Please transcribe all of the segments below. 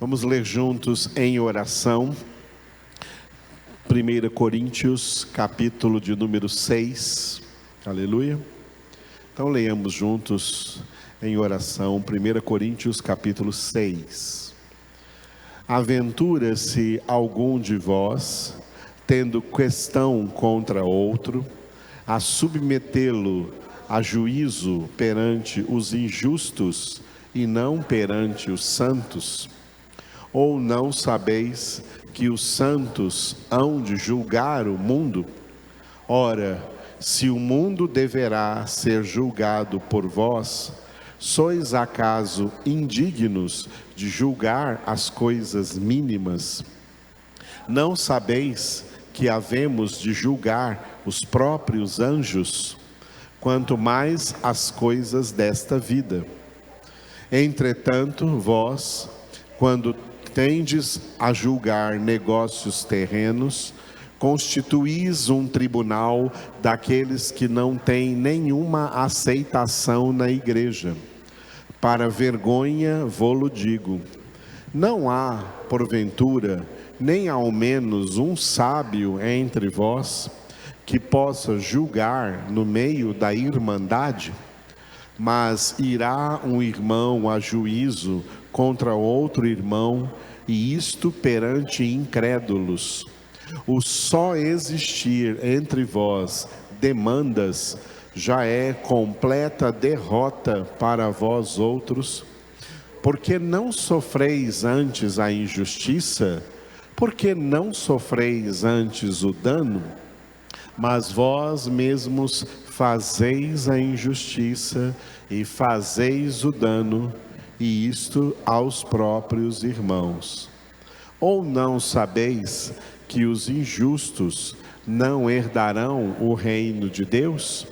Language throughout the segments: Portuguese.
Vamos ler juntos em oração, 1 Coríntios, capítulo de número 6, aleluia. Então leiamos juntos em oração, 1 Coríntios, capítulo 6. Aventura-se algum de vós, tendo questão contra outro, a submetê-lo a juízo perante os injustos e não perante os santos? Ou não sabeis que os santos hão de julgar o mundo? Ora, se o mundo deverá ser julgado por vós, sois acaso indignos de julgar as coisas mínimas? Não sabeis que havemos de julgar os próprios anjos, quanto mais as coisas desta vida? Entretanto, vós, quando tendes a julgar negócios terrenos, constituís um tribunal daqueles que não têm nenhuma aceitação na igreja. Para vergonha vô-lo digo: não há, porventura, nem ao menos um sábio entre vós, que possa julgar no meio da irmandade? Mas irá um irmão a juízo contra outro irmão, e isto perante incrédulos. O só existir entre vós demandas já é completa derrota para vós outros. Porque não sofreis antes a injustiça? Porque não sofreis antes o dano? Mas vós mesmos fazeis a injustiça e fazeis o dano, e isto aos próprios irmãos. Ou não sabeis que os injustos não herdarão o reino de Deus?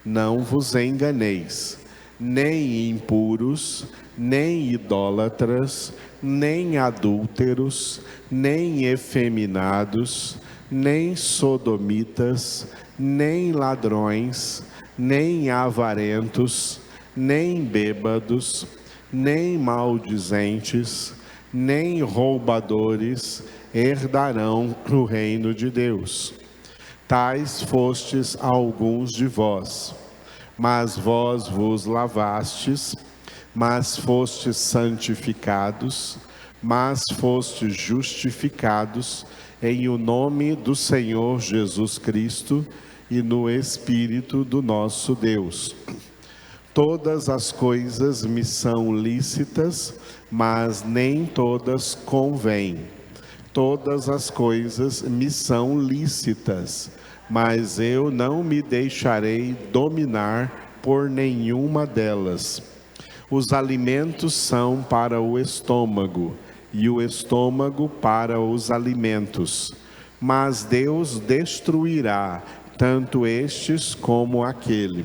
Não vos enganeis, nem impuros, nem idólatras, nem adúlteros, nem efeminados, nem sodomitas, nem ladrões, nem avarentos, nem bêbados, nem maldizentes, nem roubadores herdarão o reino de Deus. Tais fostes alguns de vós, mas vós vos lavastes, mas fostes santificados, mas fostes justificados em o nome do Senhor Jesus Cristo e no Espírito do nosso Deus. Todas as coisas me são lícitas, mas nem todas convêm. Todas as coisas me são lícitas, mas eu não me deixarei dominar por nenhuma delas. Os alimentos são para o estômago, e o estômago para os alimentos. Mas Deus destruirá tanto estes como aquele.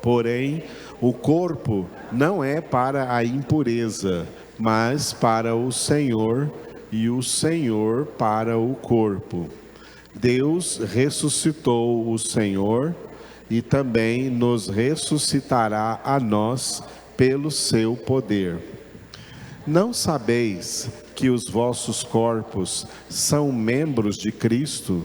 Porém, o corpo não é para a impureza, mas para o Senhor, e o Senhor para o corpo. Deus ressuscitou o Senhor, e também nos ressuscitará a nós pelo seu poder. Não sabeis que os vossos corpos são membros de Cristo?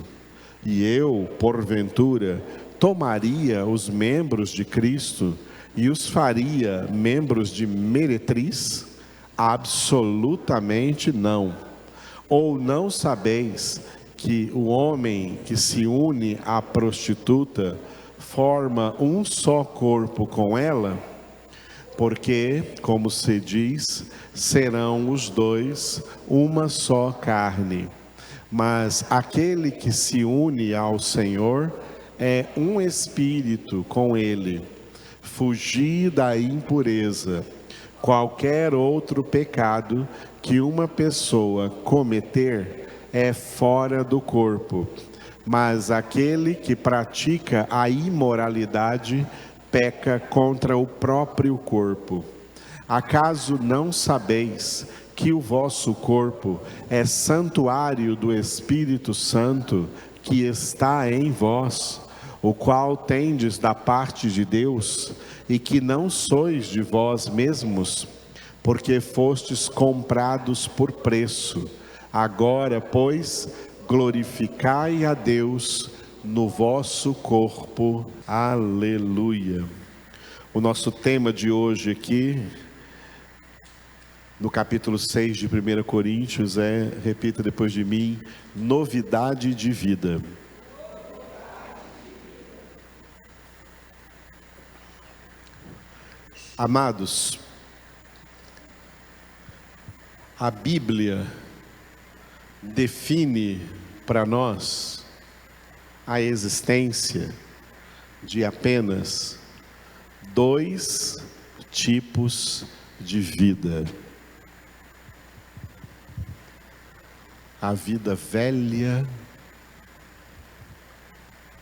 E eu, porventura, tomaria os membros de Cristo e os faria membros de meretriz? Absolutamente não. Ou não sabeis que o homem que se une à prostituta forma um só corpo com ela? Porque, como se diz, serão os dois uma só carne. Mas aquele que se une ao Senhor é um espírito com ele. Fugi da impureza. Qualquer outro pecado que uma pessoa cometer é fora do corpo, mas aquele que pratica a imoralidade peca contra o próprio corpo. Acaso não sabeis que o vosso corpo é santuário do Espírito Santo que está em vós, o qual tendes da parte de Deus, e que não sois de vós mesmos? porque fostes comprados por preço. Agora, pois, glorificai a Deus no vosso corpo. Aleluia. O nosso tema de hoje aqui, no capítulo 6 de 1 Coríntios, repita depois de mim, novidade de vida. Amados, a Bíblia define para nós a existência de apenas 2 tipos de vida: a vida velha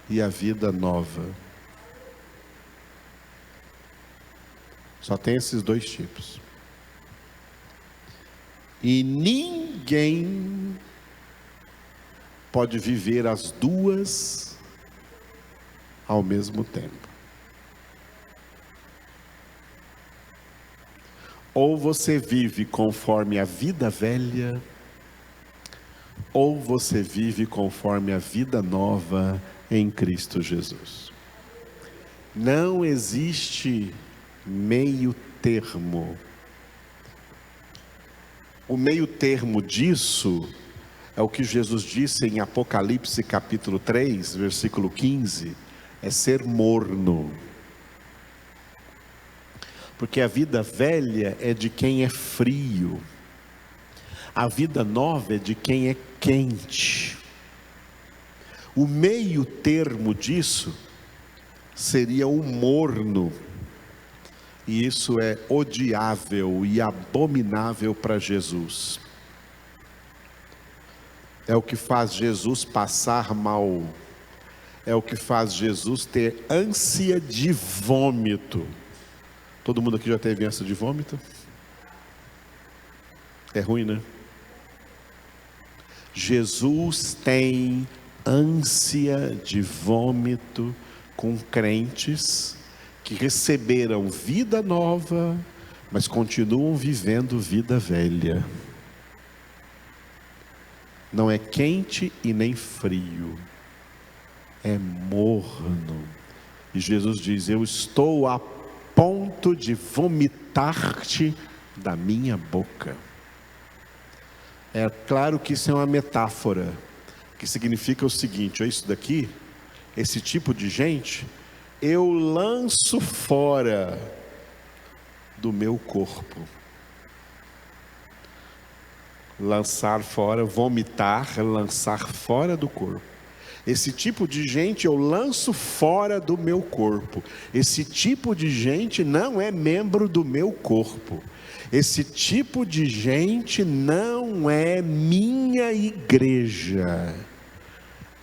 e a vida nova. Só tem esses 2 tipos. E ninguém pode viver as duas ao mesmo tempo. Ou você vive conforme a vida velha, ou você vive conforme a vida nova em Cristo Jesus. Não existe meio termo. O meio termo disso é o que Jesus disse em Apocalipse capítulo 3, versículo 15, é ser morno. Porque a vida velha é de quem é frio, a vida nova é de quem é quente. O meio termo disso seria o morno. E isso é odiável e abominável para Jesus. É o que faz Jesus passar mal. É o que faz Jesus ter ânsia de vômito. Todo mundo aqui já teve ânsia de vômito? É ruim, né? Jesus tem ânsia de vômito com crentes que receberam vida nova, mas continuam vivendo vida velha. Não é quente e nem frio, é morno. E Jesus diz: eu estou a ponto de vomitar-te da minha boca. É claro que isso é uma metáfora, que significa o seguinte: é isso daqui, esse tipo de gente, eu lanço fora do meu corpo. Lançar fora, vomitar, lançar fora do corpo. Esse tipo de gente eu lanço fora do meu corpo. Esse tipo de gente não é membro do meu corpo. Esse tipo de gente não é minha igreja.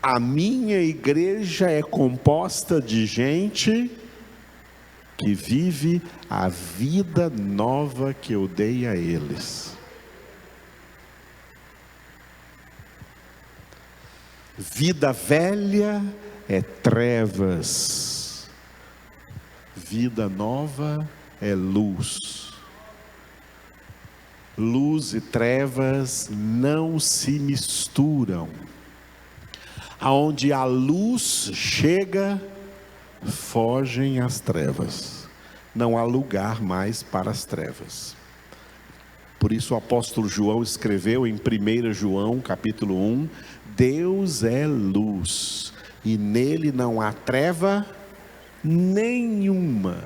A minha igreja é composta de gente que vive a vida nova que eu dei a eles. Vida velha é trevas, vida nova é luz. Luz e trevas não se misturam. Aonde a luz chega, fogem as trevas. Não há lugar mais para as trevas. Por isso o apóstolo João escreveu em 1 João capítulo 1, Deus é luz, e nele não há treva nenhuma.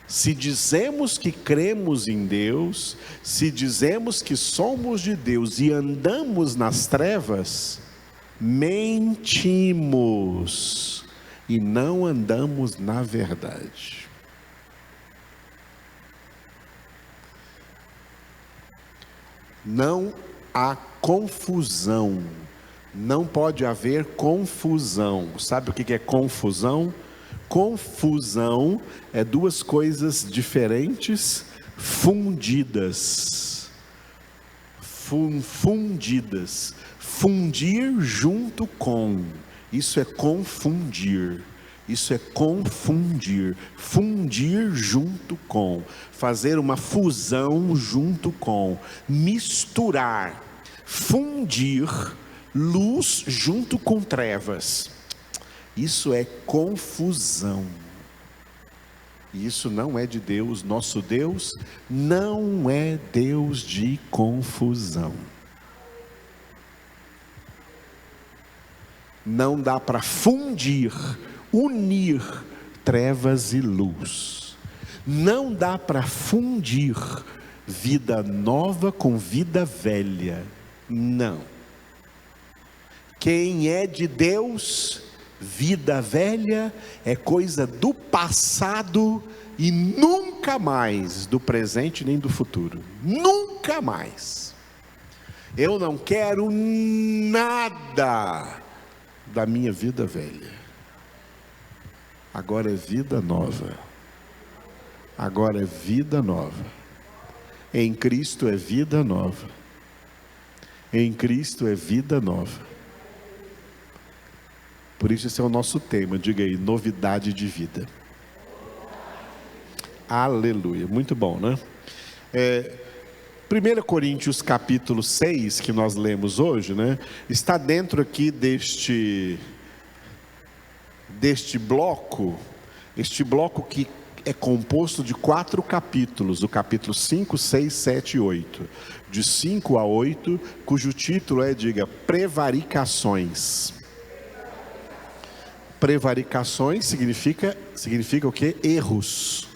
Se dizemos que cremos em Deus, se dizemos que somos de Deus e andamos nas trevas, mentimos e não andamos na verdade. Não há confusão, não pode haver confusão. Sabe o que é confusão? Confusão é 2 coisas diferentes fundidas. Fundir junto com, isso é confundir. Isso é confundir, fundir junto com, fazer uma fusão junto com, misturar, fundir luz junto com trevas. Isso é confusão. Isso não é de Deus. Nosso Deus não é Deus de confusão. Não dá para fundir, unir trevas e luz. Não dá para fundir vida nova com vida velha. Não. Quem é de Deus, vida velha é coisa do passado e nunca mais do presente nem do futuro. Nunca mais. Eu não quero nada da minha vida velha. Agora é vida nova. Agora é vida nova. Em Cristo é vida nova. Em Cristo é vida nova. Por isso esse é o nosso tema. Diga aí, novidade de vida. Aleluia, muito bom, né? 1 Coríntios capítulo 6, que nós lemos hoje, né? Está dentro aqui deste bloco, este bloco que é composto de 4 capítulos, o capítulo 5, 6, 7 e 8, de 5 a 8, cujo título é, diga, prevaricações. Prevaricações significa o quê? Erros,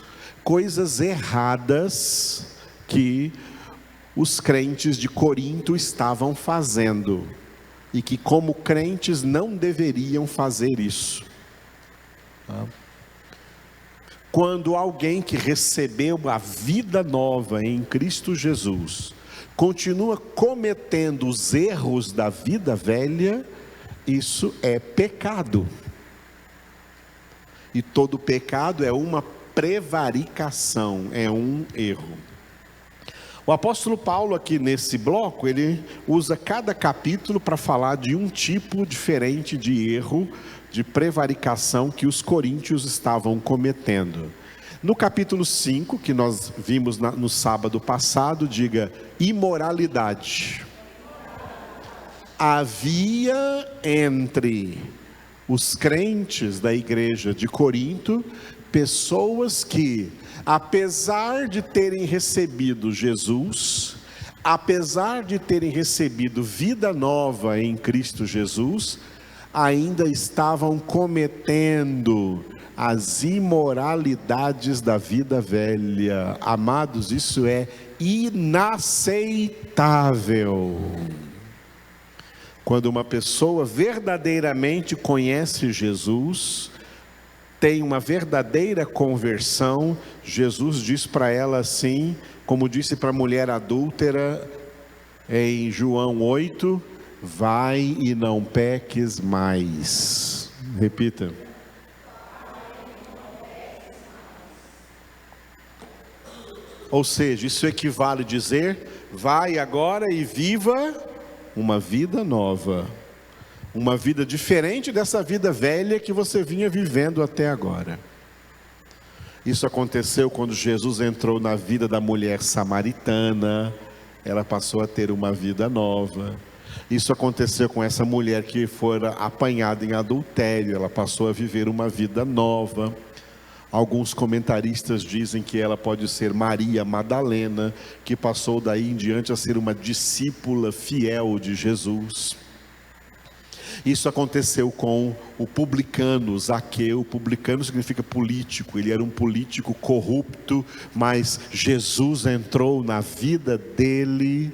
coisas erradas que os crentes de Corinto estavam fazendo, e que como crentes não deveriam fazer isso. Quando alguém que recebeu a vida nova em Cristo Jesus, continua cometendo os erros da vida velha, isso é pecado. E todo pecado é uma prevaricação, é um erro. O apóstolo Paulo aqui nesse bloco, ele usa cada capítulo para falar de um tipo diferente de erro, de prevaricação que os coríntios estavam cometendo. No capítulo 5, que nós vimos no sábado passado, diga, imoralidade. Havia entre os crentes da igreja de Corinto pessoas que, apesar de terem recebido Jesus, apesar de terem recebido vida nova em Cristo Jesus, ainda estavam cometendo as imoralidades da vida velha. Amados, isso é inaceitável. Quando uma pessoa verdadeiramente conhece Jesus, tem uma verdadeira conversão, Jesus diz para ela assim, como disse para a mulher adúltera em João 8, vai e não peques mais. Repita. Ou seja, isso equivale a dizer, vai agora e viva uma vida nova. Uma vida diferente dessa vida velha que você vinha vivendo até agora. Isso aconteceu quando Jesus entrou na vida da mulher samaritana. Ela passou a ter uma vida nova. Isso aconteceu com essa mulher que fora apanhada em adultério. Ela passou a viver uma vida nova. Alguns comentaristas dizem que ela pode ser Maria Madalena, que passou daí em diante a ser uma discípula fiel de Jesus. Isso aconteceu com o publicano Zaqueu. Publicano significa político, ele era um político corrupto, mas Jesus entrou na vida dele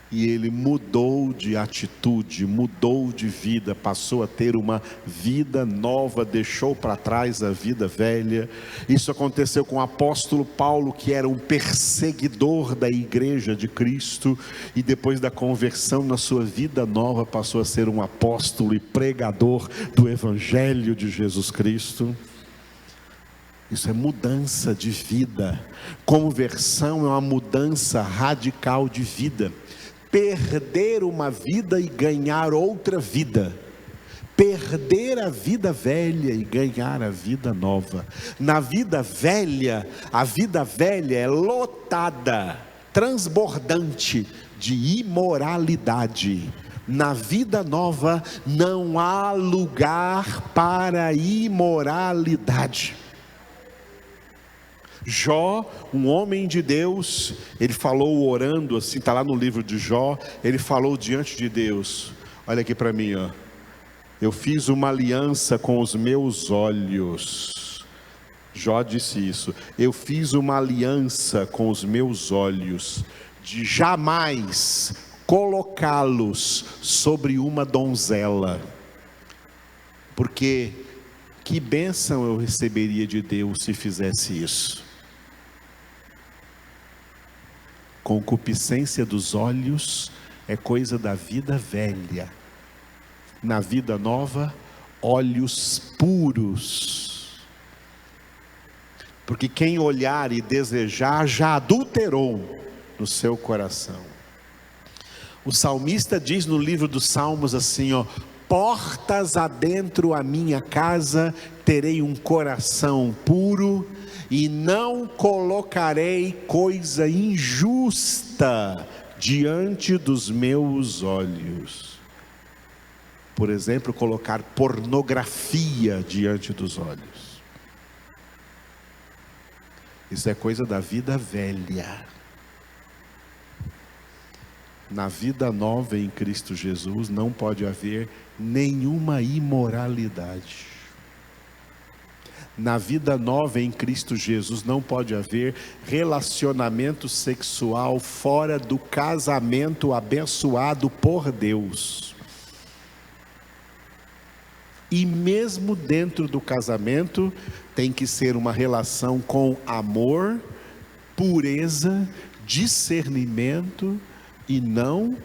e ele mudou de atitude, mudou de vida, passou a ter uma vida nova, deixou para trás a vida velha. Isso aconteceu com o apóstolo Paulo, que era um perseguidor da igreja de Cristo, e depois da conversão na sua vida nova, passou a ser um apóstolo e pregador do evangelho de Jesus Cristo. Isso é mudança de vida. Conversão é uma mudança radical de vida. Perder uma vida e ganhar outra vida. perder a vida velha e ganhar a vida nova. Na vida velha, a vida velha é lotada, transbordante de imoralidade. Na vida nova não há lugar para imoralidade. Jó, um homem de Deus, ele falou orando assim, está lá no livro de Jó, ele falou diante de Deus, olha aqui para mim, ó. Eu fiz uma aliança com os meus olhos. Jó disse isso. Eu fiz uma aliança com os meus olhos, de jamais colocá-los sobre uma donzela. Porque que bênção eu receberia de Deus se fizesse isso? Concupiscência dos olhos é coisa da vida velha. Na vida nova, olhos puros. Porque quem olhar e desejar já adulterou no seu coração. O salmista diz no livro dos Salmos assim, ó: portas adentro a minha casa, terei um coração puro e não colocarei coisa injusta diante dos meus olhos. Por exemplo, colocar pornografia diante dos olhos. Isso é coisa da vida velha. Na vida nova em Cristo Jesus não pode haver nenhuma imoralidade. Na vida nova em Cristo Jesus não pode haver relacionamento sexual fora do casamento abençoado por Deus. E mesmo dentro do casamento, tem que ser uma relação com amor, pureza, discernimento, e não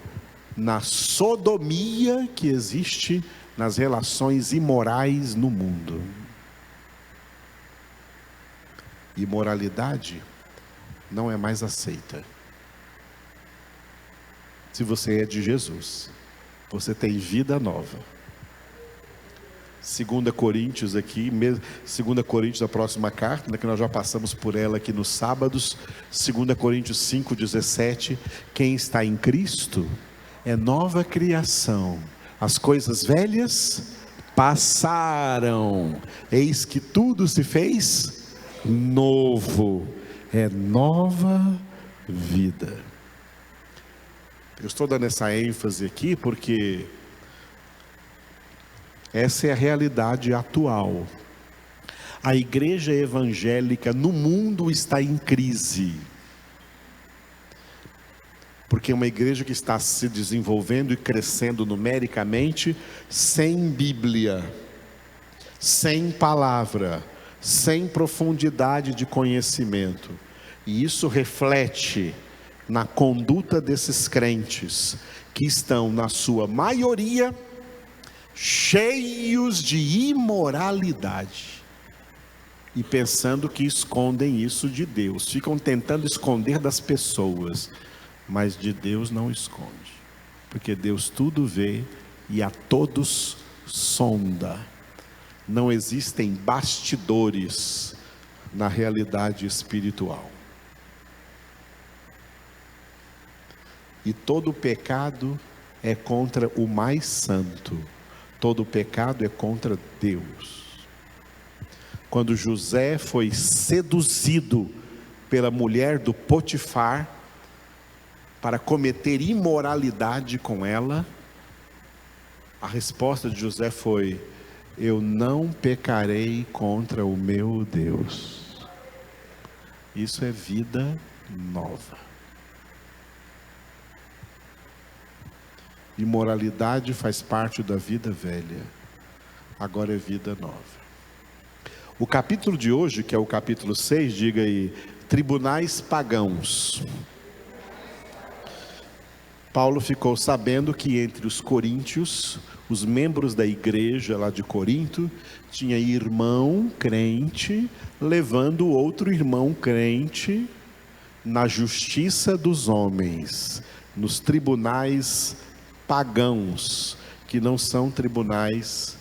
na sodomia que existe nas relações imorais no mundo. Imoralidade não é mais aceita. Se você é de Jesus, você tem vida nova. 2 Coríntios aqui, 2 Coríntios, a próxima carta, né, que nós já passamos por ela aqui nos sábados, 2 Coríntios 5,17, quem está em Cristo é nova criação, as coisas velhas passaram, eis que tudo se fez novo, é nova vida. Eu estou dando essa ênfase aqui porque essa é a realidade atual. A igreja evangélica no mundo está em crise. Porque é uma igreja que está se desenvolvendo e crescendo numericamente, sem Bíblia, sem palavra, sem profundidade de conhecimento. E isso reflete na conduta desses crentes, que estão, na sua maioria, cheios de imoralidade e pensando que escondem isso de Deus, ficam tentando esconder das pessoas, mas de Deus não esconde, porque Deus tudo vê e a todos sonda. Não existem bastidores na realidade espiritual. E todo pecado é contra o mais santo. Todo pecado é contra Deus. Quando José foi seduzido pela mulher do Potifar para cometer imoralidade com ela, a resposta de José foi: eu não pecarei contra o meu Deus. Isso é vida nova. Imoralidade faz parte da vida velha, agora é vida nova. O capítulo de hoje, que é o capítulo 6, diga aí, tribunais pagãos. Paulo ficou sabendo que entre os coríntios, os membros da igreja lá de Corinto, tinha irmão crente levando outro irmão crente na justiça dos homens, nos tribunais pagãos, que não são tribunais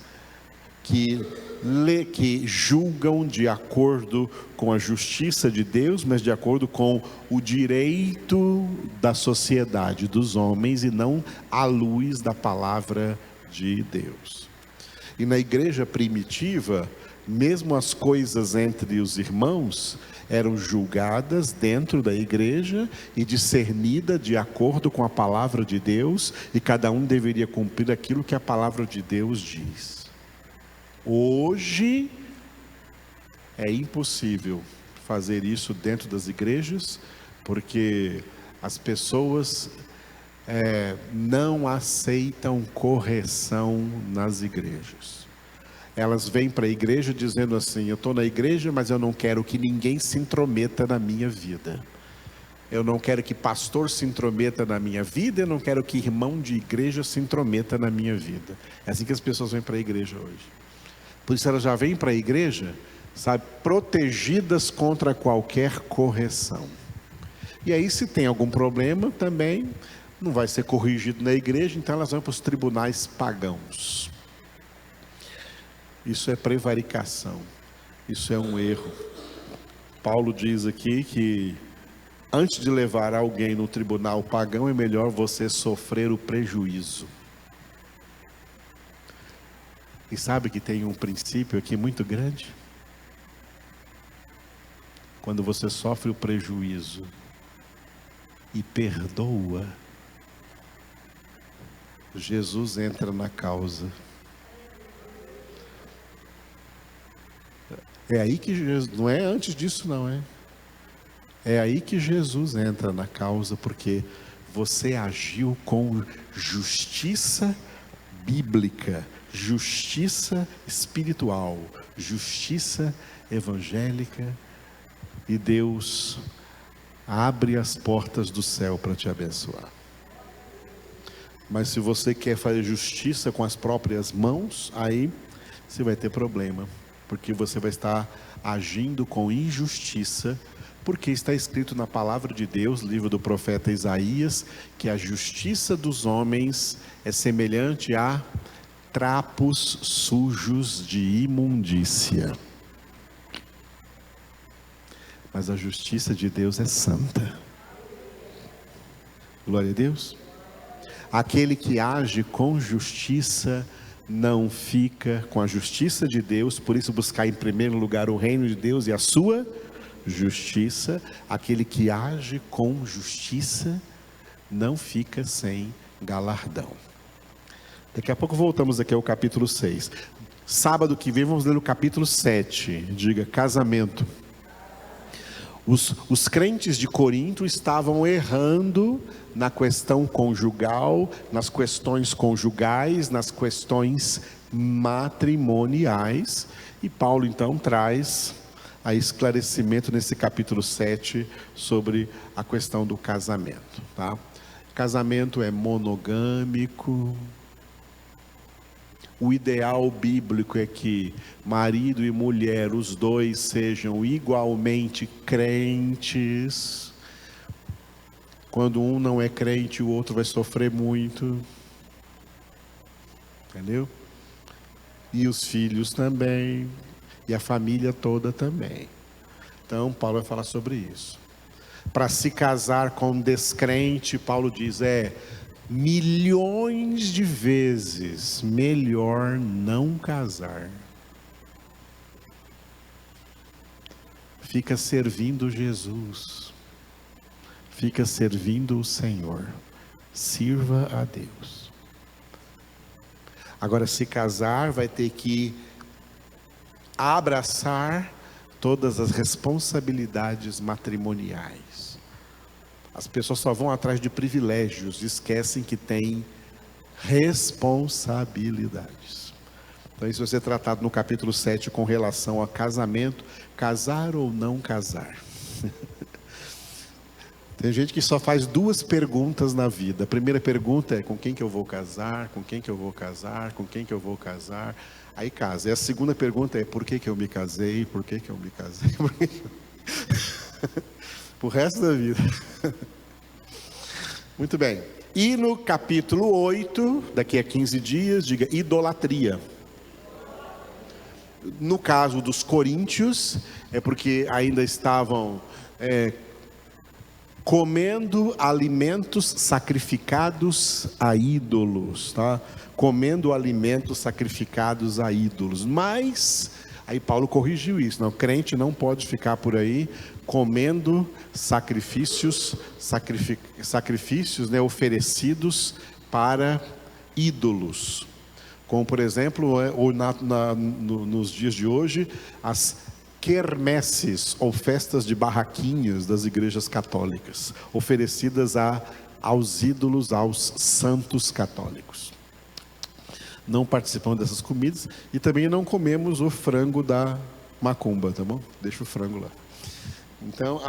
que julgam de acordo com a justiça de Deus, mas de acordo com o direito da sociedade, dos homens, e não à luz da palavra de Deus. E na igreja primitiva, mesmo as coisas entre os irmãos eram julgadas dentro da igreja e discernidas de acordo com a palavra de Deus, e cada um deveria cumprir aquilo que a palavra de Deus diz. Hoje é impossível fazer isso dentro das igrejas, porque as pessoas não aceitam correção nas igrejas. Elas vêm para a igreja dizendo assim: eu estou na igreja, mas eu não quero que ninguém se intrometa na minha vida. Eu não quero que pastor se intrometa na minha vida, eu não quero que irmão de igreja se intrometa na minha vida. É assim que as pessoas vêm para a igreja hoje. Por isso elas já vêm para a igreja, sabe, protegidas contra qualquer correção. E aí, se tem algum problema também, não vai ser corrigido na igreja, então elas vão para os tribunais pagãos. Isso é prevaricação, isso é um erro. Paulo diz aqui que antes de levar alguém no tribunal pagão, é melhor você sofrer o prejuízo. E sabe que tem um princípio aqui muito grande? Quando você sofre o prejuízo e perdoa, Jesus entra na causa. É aí que Jesus, não é antes disso não, é aí que Jesus entra na causa, porque você agiu com justiça bíblica, justiça espiritual, justiça evangélica, e Deus abre as portas do céu para te abençoar. Mas se você quer fazer justiça com as próprias mãos, aí você vai ter problema, porque você vai estar agindo com injustiça, porque está escrito na palavra de Deus, livro do profeta Isaías, que a justiça dos homens é semelhante a trapos sujos de imundícia. Mas a justiça de Deus é santa. Glória a Deus. Aquele que age com justiça não fica com a justiça de Deus, por isso buscar em primeiro lugar o reino de Deus e a sua justiça. Aquele que age com justiça não fica sem galardão. Daqui a pouco voltamos aqui ao capítulo 6. Sábado que vem vamos ler o capítulo 7. Diga: casamento. Os crentes de Corinto estavam errando na questão conjugal, nas questões conjugais, nas questões matrimoniais, e Paulo então traz a esclarecimento nesse capítulo 7 sobre a questão do casamento, tá? Casamento é monogâmico. O ideal bíblico é que marido e mulher, os dois, sejam igualmente crentes. Quando um não é crente, o outro vai sofrer muito. Entendeu? E os filhos também. E a família toda também. Então, Paulo vai falar sobre isso. Para se casar com um descrente, Paulo diz, milhões de vezes melhor não casar. Fica servindo Jesus. Fica servindo o Senhor. Sirva a Deus. Agora, se casar, vai ter que abraçar todas as responsabilidades matrimoniais. As pessoas só vão atrás de privilégios, esquecem que tem responsabilidades. Então isso vai ser tratado no capítulo 7 com relação a casamento, casar ou não casar. Tem gente que só faz duas perguntas na vida. A primeira pergunta é: com quem que eu vou casar? Com quem que eu vou casar? Com quem que eu vou casar? Aí casa. E a segunda pergunta é: por que que eu me casei? Por que que eu me casei? Pro resto da vida. Muito bem. E no capítulo 8, daqui a 15 dias, diga idolatria. No caso dos coríntios, é porque ainda estavam comendo alimentos sacrificados a ídolos, tá? Comendo alimentos sacrificados a ídolos. Mas aí Paulo corrigiu isso. Não, o crente não pode ficar por aí comendo sacrifícios, né, oferecidos para ídolos. Como, por exemplo, nos dias de hoje, as quermesses ou festas de barraquinhas das igrejas católicas, oferecidas aos ídolos, aos santos católicos. Não participamos dessas comidas e também não comemos o frango da macumba, tá bom? Deixa o frango lá. Então,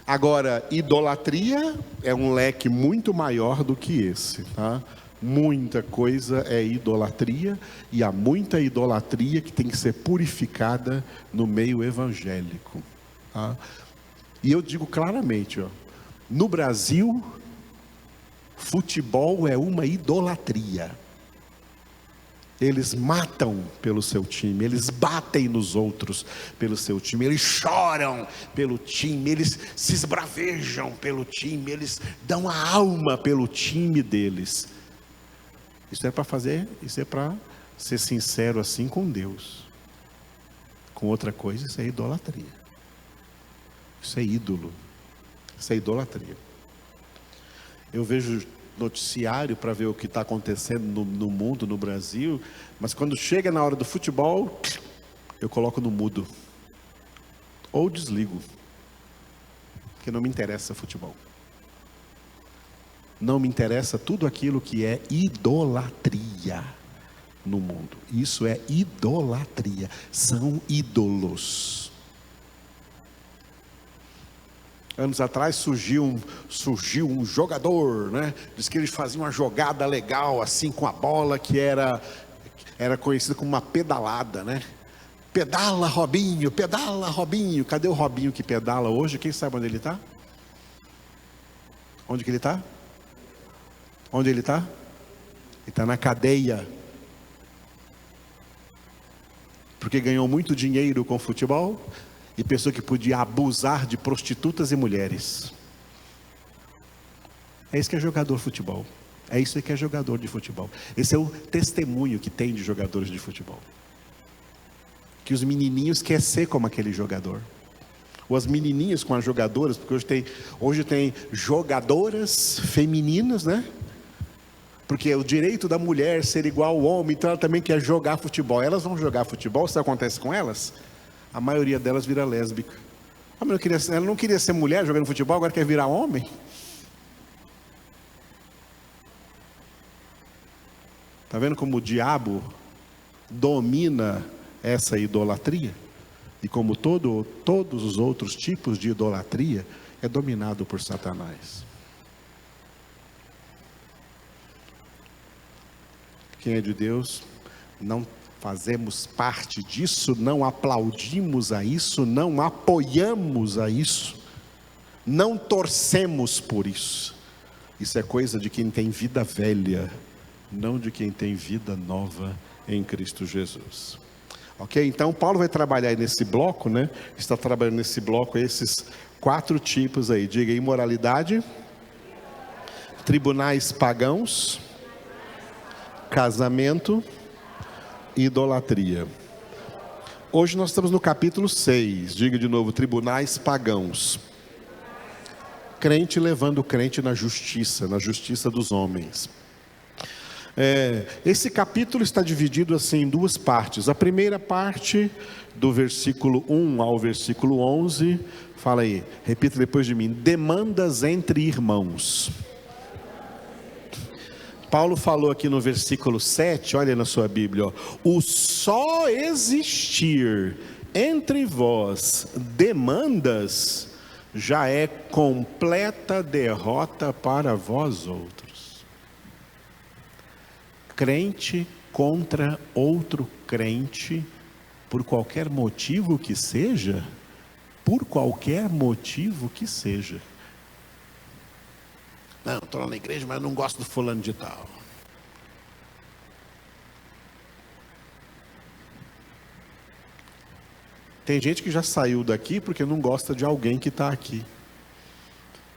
agora, idolatria é um leque muito maior do que esse, tá? Muita coisa é idolatria, e há muita idolatria que tem que ser purificada no meio evangélico, tá? E eu digo claramente, no Brasil, futebol é uma idolatria. Eles matam pelo seu time, eles batem nos outros pelo seu time, eles choram pelo time, eles se esbravejam pelo time, eles dão a alma pelo time deles. Isso é para ser sincero assim com Deus. Com outra coisa, isso é idolatria. Isso é ídolo. Isso é idolatria. Eu vejo noticiário para ver o que está acontecendo no mundo, no Brasil, mas quando chega na hora do futebol, eu coloco no mudo. Ou desligo. Porque não me interessa futebol. Não me interessa tudo aquilo que é idolatria no mundo. Isso é idolatria. São ídolos. Anos atrás surgiu um jogador, né? Diz que ele fazia uma jogada legal assim com a bola, que era conhecida como uma pedalada, né? Pedala Robinho, pedala Robinho. Cadê o Robinho que pedala hoje? Quem sabe onde ele está? Onde que ele está? Onde ele está? Ele está na cadeia. Porque ganhou muito dinheiro com futebol e pensou que podia abusar de prostitutas e mulheres. É isso que é jogador de futebol. É isso que é jogador de futebol. Esse é o testemunho que tem de jogadores de futebol. Que os menininhos querem ser como aquele jogador. Ou as menininhas com as jogadoras, porque hoje tem jogadoras femininas, né? Porque é o direito da mulher ser igual ao homem, então ela também quer jogar futebol. Elas vão jogar futebol, isso acontece com elas? A maioria delas vira lésbica. Ela não queria ser mulher jogando futebol, agora quer virar homem? Está vendo como o diabo domina essa idolatria? E como todos os outros tipos de idolatria, é dominado por Satanás. Quem é de Deus, não fazemos parte disso, não aplaudimos a isso, não apoiamos a isso, não torcemos por isso. Isso é coisa de quem tem vida velha, não de quem tem vida nova em Cristo Jesus. Ok? Então Paulo vai trabalhar aí nesse bloco, né? Está trabalhando nesse bloco esses 4 tipos aí. Diga: imoralidade, tribunais pagãos, casamento e idolatria. Hoje nós estamos no capítulo 6. Diga de novo: tribunais pagãos. Crente levando o crente na justiça dos homens. Esse capítulo está dividido assim em 2 partes. A primeira parte, do versículo 1 ao versículo 11, fala aí, repita depois de mim: demandas entre irmãos. Paulo falou aqui no versículo 7, olha na sua Bíblia, o só existir entre vós demandas já é completa derrota para vós outros. Crente contra outro crente, por qualquer motivo que seja, Não, estou lá na igreja, mas não gosto do fulano de tal. Tem gente que já saiu daqui porque não gosta de alguém que está aqui.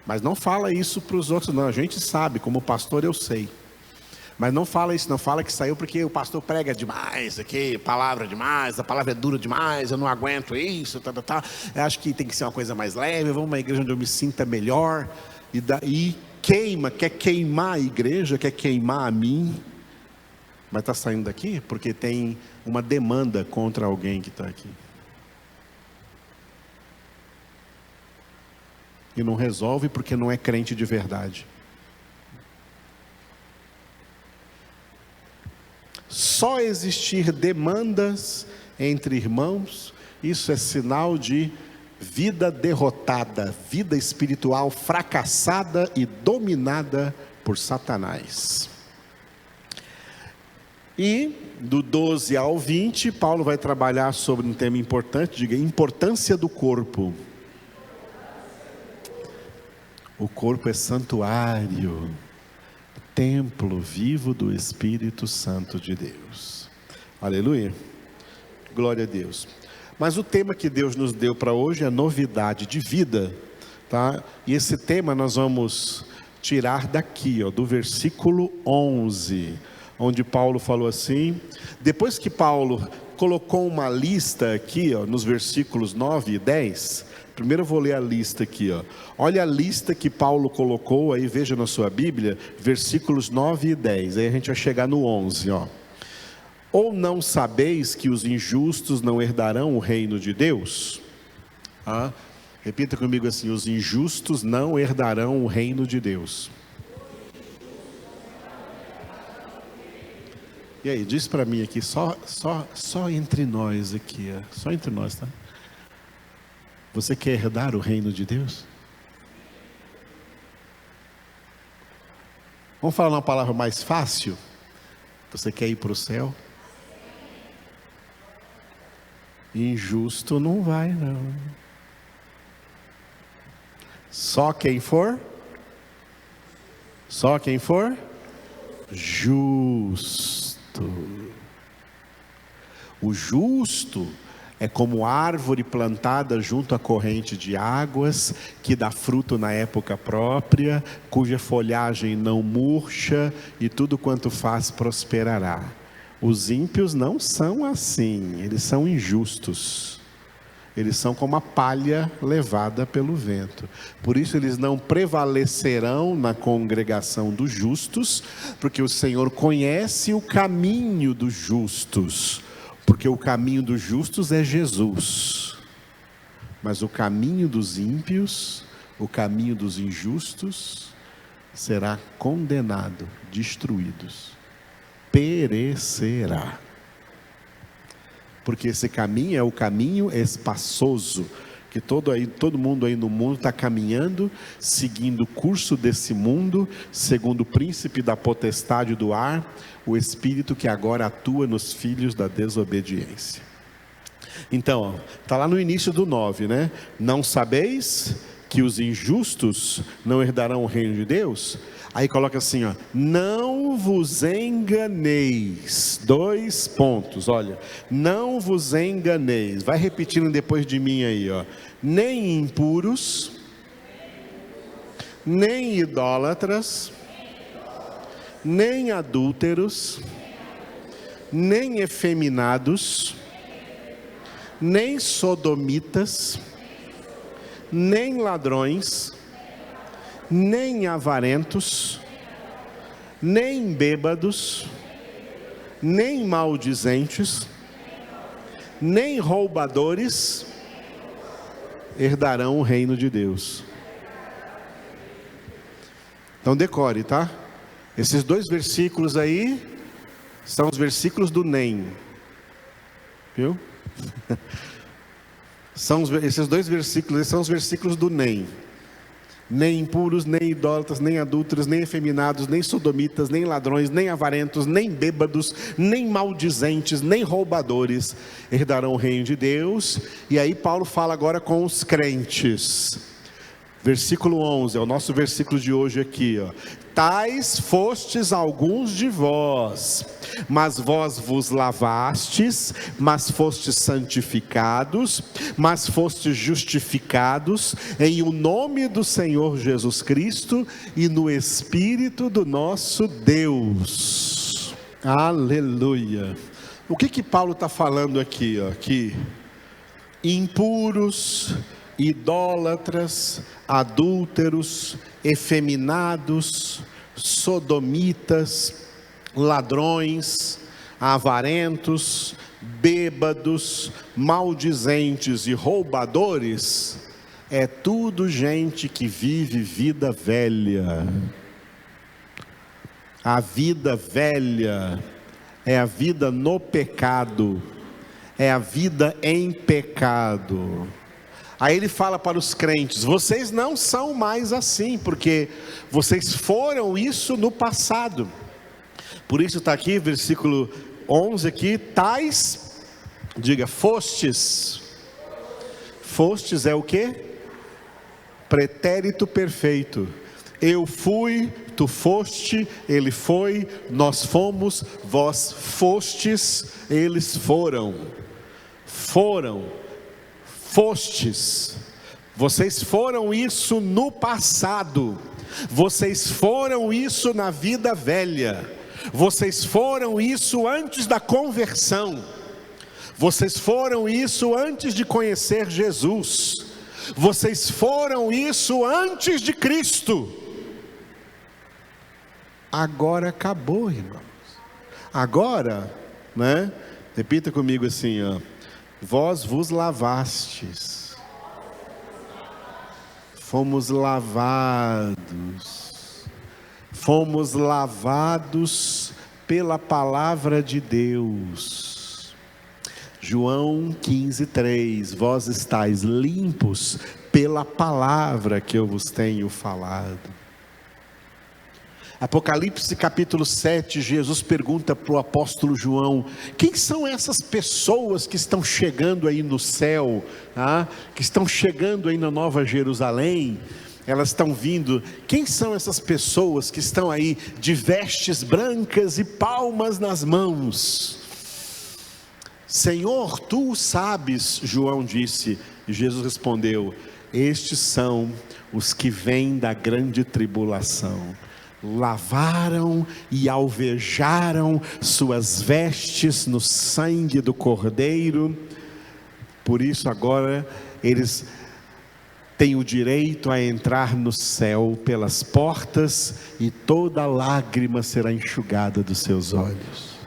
Mas não fala isso para os outros, não. A gente sabe, como pastor eu sei. Mas não fala isso, não. Fala que saiu porque o pastor prega demais aqui, palavra demais, a palavra é dura demais, eu não aguento isso, Eu acho que tem que ser uma coisa mais leve, vamos uma igreja onde eu me sinta melhor. E daí queima, quer queimar a igreja, quer queimar a mim. Mas está saindo daqui porque tem uma demanda contra alguém que está aqui. E não resolve porque não é crente de verdade. Só existir demandas entre irmãos, isso é sinal de vida derrotada, vida espiritual fracassada e dominada por Satanás. E do 12 ao 20, Paulo vai trabalhar sobre um tema importante, diga, importância do corpo. O corpo é santuário, templo vivo do Espírito Santo de Deus. Aleluia. Glória a Deus. Mas o tema que Deus nos deu para hoje é novidade de vida, tá? E esse tema nós vamos tirar daqui, do versículo 11, onde Paulo falou assim, depois que Paulo colocou uma lista aqui, nos versículos 9 e 10, primeiro eu vou ler a lista aqui, olha a lista que Paulo colocou, aí veja na sua Bíblia, versículos 9 e 10, aí a gente vai chegar no 11, Ou não sabeis que os injustos não herdarão o reino de Deus? Repita comigo assim, os injustos não herdarão o reino de Deus. E aí, diz para mim aqui, só entre nós aqui, só entre nós, tá? Você quer herdar o reino de Deus? Vamos falar uma palavra mais fácil? Você quer ir para o céu? Injusto não vai, não. Só quem for justo. O justo é como árvore plantada junto à corrente de águas, que dá fruto na época própria, cuja folhagem não murcha, e tudo quanto faz prosperará. Os ímpios não são assim, eles são injustos. Eles são como a palha levada pelo vento. Por isso eles não prevalecerão na congregação dos justos, porque o Senhor conhece o caminho dos justos. Porque o caminho dos justos é Jesus, mas o caminho dos ímpios, o caminho dos injustos, será condenado, destruídos, perecerá. Porque esse caminho é o caminho espaçoso, que todo mundo aí no mundo está caminhando, seguindo o curso desse mundo, segundo o príncipe da potestade do ar, o espírito que agora atua nos filhos da desobediência. Então, está lá no início do 9, né? Não sabeis que os injustos não herdarão o reino de Deus? Aí coloca assim, não vos enganeis, 2 pontos, olha, não vos enganeis, vai repetindo depois de mim aí, nem impuros, nem idólatras, nem adúlteros, nem efeminados, nem sodomitas, nem ladrões, nem avarentos, nem bêbados, nem maldizentes, nem roubadores herdarão o reino de Deus. Então decore, tá? Esses 2 versículos aí são os versículos do nem, viu? Esses 2 versículos são os versículos do nem. Nem impuros, nem idólatras, nem adúlteros, nem efeminados, nem sodomitas, nem ladrões, nem avarentos, nem bêbados, nem maldizentes, nem roubadores herdarão o reino de Deus. E aí Paulo fala agora com os crentes. Versículo 11, é o nosso versículo de hoje aqui, tais fostes alguns de vós, mas vós vos lavastes, mas fostes santificados, mas fostes justificados em o nome do Senhor Jesus Cristo e no Espírito do nosso Deus. Aleluia. O que Paulo está falando aqui? Que impuros, idólatras, adúlteros, efeminados, sodomitas, ladrões, avarentos, bêbados, maldizentes e roubadores, é tudo gente que vive vida velha. A vida velha é a vida no pecado, é a vida em pecado. Aí ele fala para os crentes: vocês não são mais assim, porque vocês foram isso no passado. Por isso está aqui, versículo 11 aqui, tais, diga, fostes. Fostes é o quê? Pretérito perfeito. Eu fui, tu foste, ele foi, nós fomos, vós fostes, eles foram. Fostes. Vocês foram isso no passado. Vocês foram isso na vida velha. Vocês foram isso antes da conversão. Vocês foram isso antes de conhecer Jesus. Vocês foram isso antes de Cristo. Agora acabou, irmãos. Agora, né? Repita comigo assim, ó. Vós vos lavastes. Fomos lavados. Fomos lavados pela palavra de Deus. João 15:3. Vós estáis limpos pela palavra que eu vos tenho falado. Apocalipse capítulo 7, Jesus pergunta para o apóstolo João: quem são essas pessoas que estão chegando aí no céu, que estão chegando aí na Nova Jerusalém? Elas estão vindo, quem são essas pessoas que estão aí de vestes brancas e palmas nas mãos? Senhor, tu o sabes, João disse. E Jesus respondeu: estes são os que vêm da grande tribulação. Lavaram e alvejaram suas vestes no sangue do Cordeiro. Por isso agora eles têm o direito a entrar no céu pelas portas, e toda lágrima será enxugada dos seus olhos.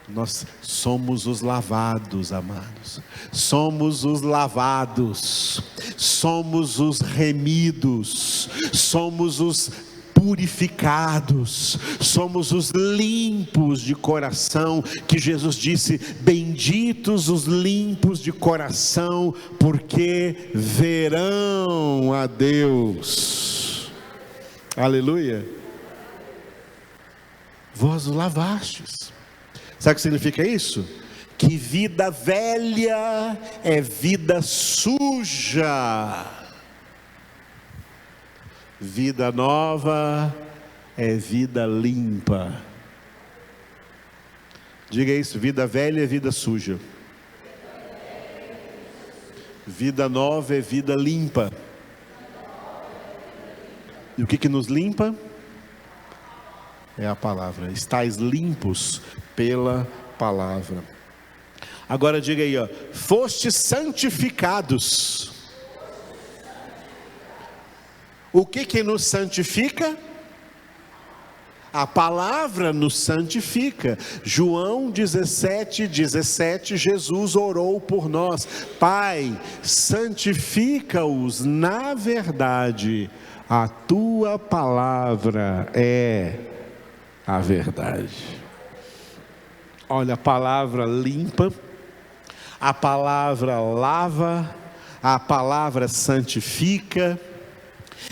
Nós somos os lavados, amados. Somos os lavados. Somos os remidos. Somos os purificados, somos os limpos de coração, que Jesus disse: benditos os limpos de coração, porque verão a Deus. Aleluia. Vós os lavastes. Sabe o que significa isso? Que vida velha é vida suja. Vida nova é vida limpa. Diga isso: vida velha é vida suja. Vida nova é vida limpa. E o que nos limpa? É a palavra. Estais limpos pela palavra. Agora diga aí, fostes santificados. O que nos santifica? A palavra nos santifica. João 17:17, Jesus orou por nós: Pai, santifica-os na verdade, a tua palavra é a verdade. Olha, a palavra limpa, a palavra lava, a palavra santifica.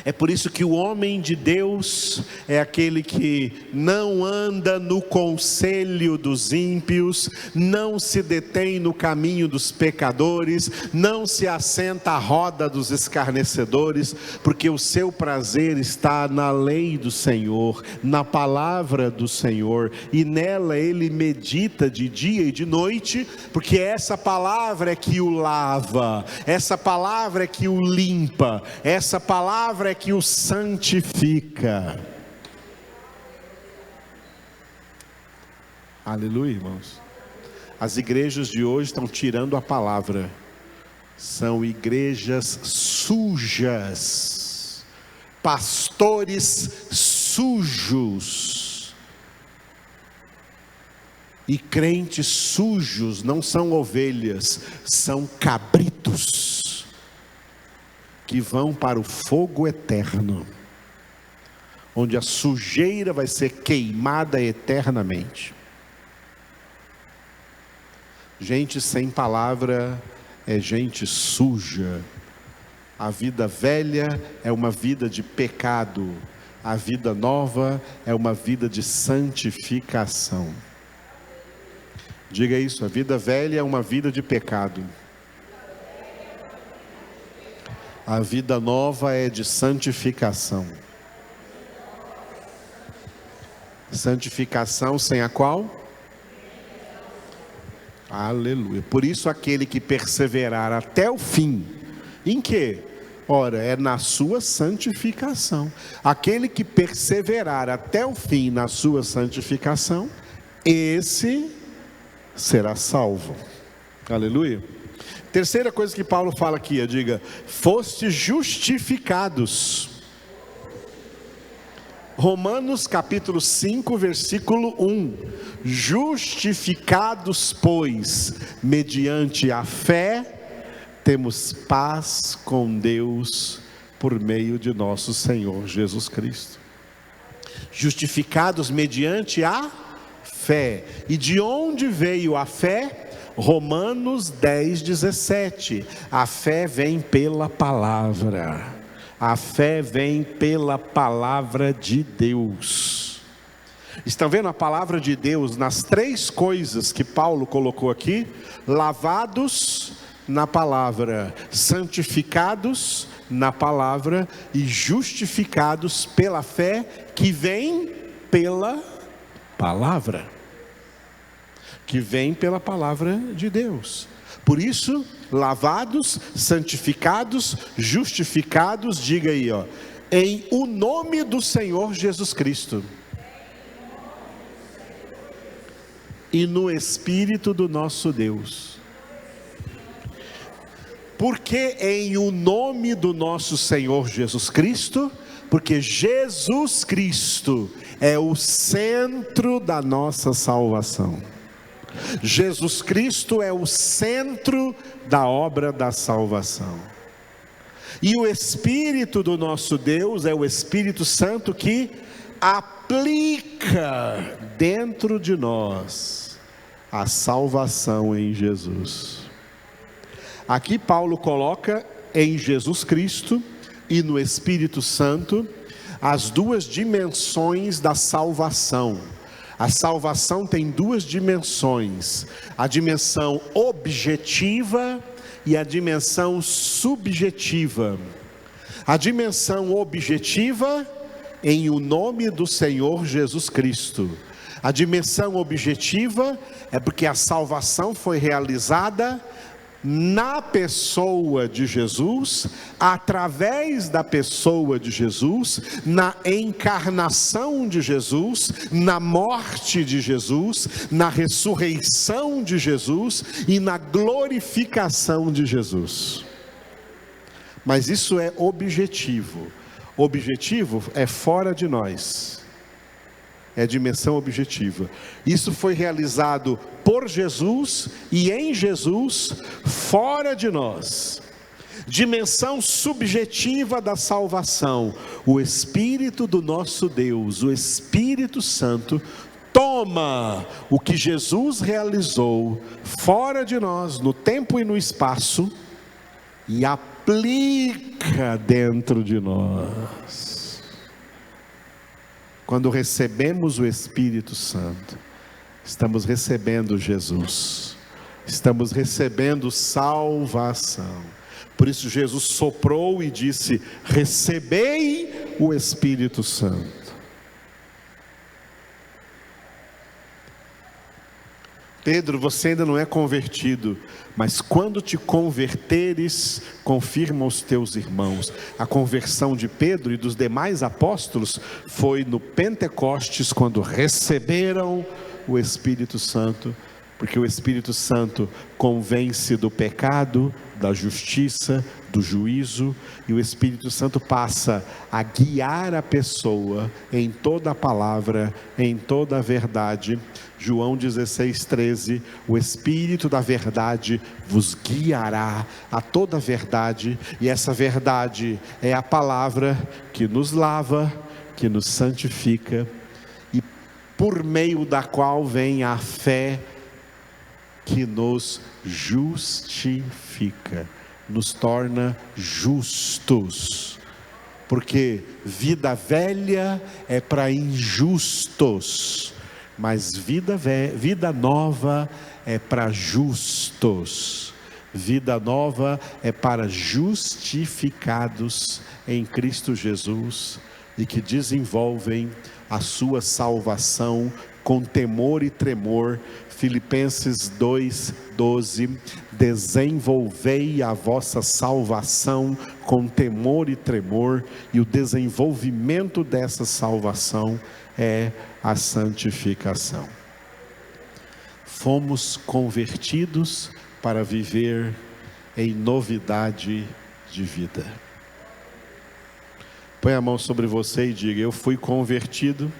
É por isso que o homem de Deus é aquele que não anda no conselho dos ímpios, não se detém no caminho dos pecadores, não se assenta à roda dos escarnecedores, porque o seu prazer está na lei do Senhor, na palavra do Senhor, e nela ele medita de dia e de noite, porque essa palavra é que o lava, essa palavra é que o limpa, essa palavra é que o santifica. Aleluia, irmãos. As igrejas de hoje estão tirando a palavra. São igrejas sujas, pastores sujos e crentes sujos. Não são ovelhas, são cabritos que vão para o fogo eterno, onde a sujeira vai ser queimada eternamente. Gente sem palavra é gente suja. A vida velha é uma vida de pecado, a vida nova é uma vida de santificação. Diga isso: a vida velha é uma vida de pecado, a vida nova é de santificação. Santificação sem a qual? Aleluia. Por isso aquele que perseverar até o fim, em quê? Ora, é na sua santificação. Aquele que perseverar até o fim na sua santificação, esse será salvo. Aleluia. Terceira coisa que Paulo fala aqui, diga: foste justificados. Romanos capítulo 5, versículo 1. Justificados, pois, mediante a fé, temos paz com Deus por meio de nosso Senhor Jesus Cristo. Justificados mediante a fé. E de onde veio a fé? Romanos 10, 17. A fé vem pela palavra. A fé vem pela palavra de Deus. Estão vendo a palavra de Deus nas três coisas que Paulo colocou aqui? Lavados na palavra, santificados na palavra e justificados pela fé que vem pela palavra. Que vem pela palavra de Deus. Por isso, lavados, santificados, justificados, diga aí, em o nome do Senhor Jesus Cristo. E no Espírito do nosso Deus. Por que em o nome do nosso Senhor Jesus Cristo? Porque Jesus Cristo é o centro da nossa salvação. Jesus Cristo é o centro da obra da salvação. E o Espírito do nosso Deus é o Espírito Santo que aplica dentro de nós a salvação em Jesus. Aqui Paulo coloca em Jesus Cristo e no Espírito Santo as duas dimensões da salvação. A salvação tem duas dimensões: a dimensão objetiva e a dimensão subjetiva. A dimensão objetiva em o nome do Senhor Jesus Cristo. A dimensão objetiva é porque a salvação foi realizada na pessoa de Jesus, através da pessoa de Jesus, na encarnação de Jesus, na morte de Jesus, na ressurreição de Jesus e na glorificação de Jesus. Mas isso é objetivo. Objetivo é fora de nós. É dimensão objetiva. Isso foi realizado por Jesus e em Jesus, fora de nós. Dimensão subjetiva da salvação. O Espírito do nosso Deus, o Espírito Santo, toma o que Jesus realizou fora de nós, no tempo e no espaço, e aplica aplica dentro de nós. Quando recebemos o Espírito Santo, estamos recebendo Jesus, estamos recebendo salvação. Por isso Jesus soprou e disse: recebei o Espírito Santo. Pedro, você ainda não é convertido, mas quando te converteres, confirma os teus irmãos. A conversão de Pedro e dos demais apóstolos foi no Pentecostes, quando receberam o Espírito Santo, porque o Espírito Santo convence do pecado, da justiça, do juízo, e o Espírito Santo passa a guiar a pessoa em toda a palavra, em toda a verdade. João 16:13, o Espírito da verdade vos guiará a toda a verdade, e essa verdade é a palavra que nos lava, que nos santifica, e por meio da qual vem a fé que nos justifica, nos torna justos, porque vida velha é para injustos, mas vida nova é para justos, vida nova é para justificados em Cristo Jesus, e que desenvolvem a sua salvação com temor e tremor. Filipenses 2:12, desenvolvei a vossa salvação com temor e tremor, e o desenvolvimento dessa salvação é a santificação. Fomos convertidos para viver em novidade de vida. Põe a mão sobre você e diga: eu fui convertido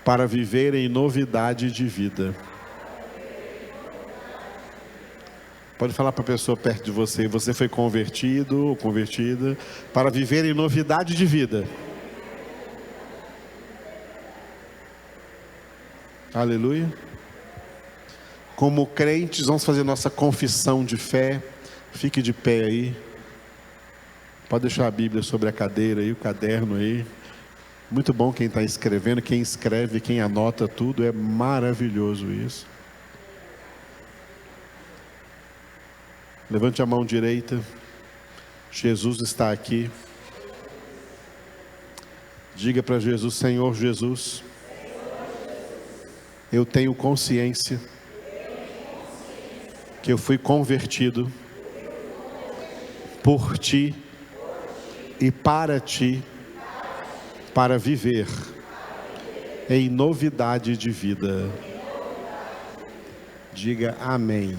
para viver em novidade de vida. Pode falar para a pessoa perto de você: você foi convertido ou convertida para viver em novidade de vida. Aleluia. Como crentes, vamos fazer nossa confissão de fé. Fique de pé aí. Pode deixar a Bíblia sobre a cadeira aí, o caderno aí. Muito bom quem está escrevendo, quem escreve, quem anota tudo, é maravilhoso isso. Levante a mão direita. Jesus está aqui. Diga para Jesus: Senhor Jesus, eu tenho consciência que eu fui convertido por Ti e para Ti, para viver em novidade de vida. Diga amém.